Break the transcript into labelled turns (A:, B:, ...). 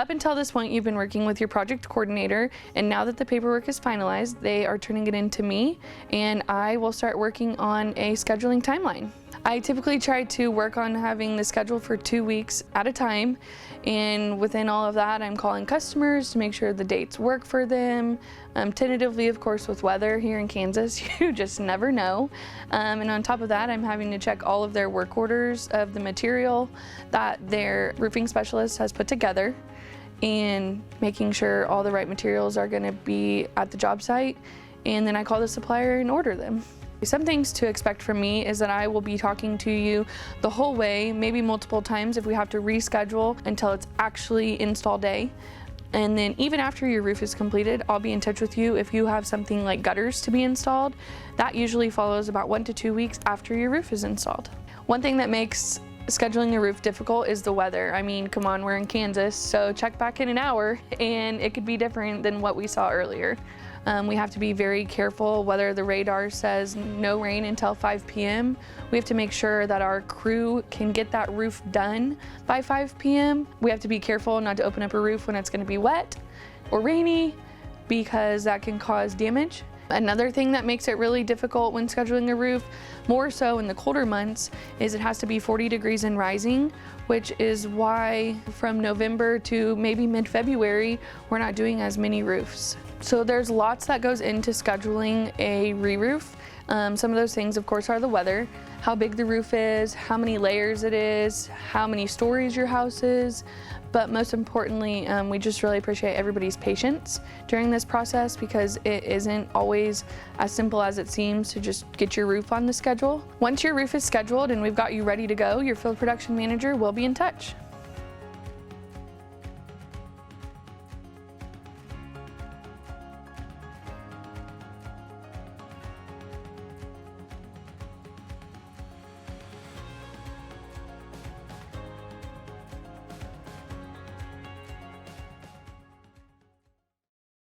A: Up until this point, you've been working with your project coordinator, and now that the paperwork is finalized, they are turning it in to me, and I will start working on a scheduling timeline. I typically try to work on having the schedule for 2 weeks at a time, and within all of that, I'm calling customers to make sure the dates work for them. Tentatively, of course, with weather here in Kansas, you just never know. And on top of that, I'm having to check all of their work orders of the material that their roofing specialist has put together, and making sure all the right materials are going to be at the job site, and then I call the supplier and order them. Some things to expect from me is that I will be talking to you the whole way, maybe multiple times if we have to reschedule until it's actually install day. And then even after your roof is completed, I'll be in touch with you if you have something like gutters to be installed. That usually follows about 1 to 2 weeks after your roof is installed. One thing that makes scheduling the roof difficult is the weather. I mean, come on, we're in Kansas, so check back in an hour and it could be different than what we saw earlier. We have to be very careful whether the radar says no rain until 5 p.m. We have to make sure that our crew can get that roof done by 5 p.m. We have to be careful not to open up a roof when it's going to be wet or rainy, because that can cause damage. Another thing that makes it really difficult when scheduling a roof, more so in the colder months, is it has to be 40 degrees and rising, which is why from November to maybe mid-February, we're not doing as many roofs. So there's lots that goes into scheduling a re-roof. Some of those things, of course, are the weather, how big the roof is, how many layers it is, how many stories your house is. But most importantly, we just really appreciate everybody's patience during this process, because it isn't always as simple as it seems to just get your roof on the schedule. Once your roof is scheduled and we've got you ready to go, your field production manager will be in touch.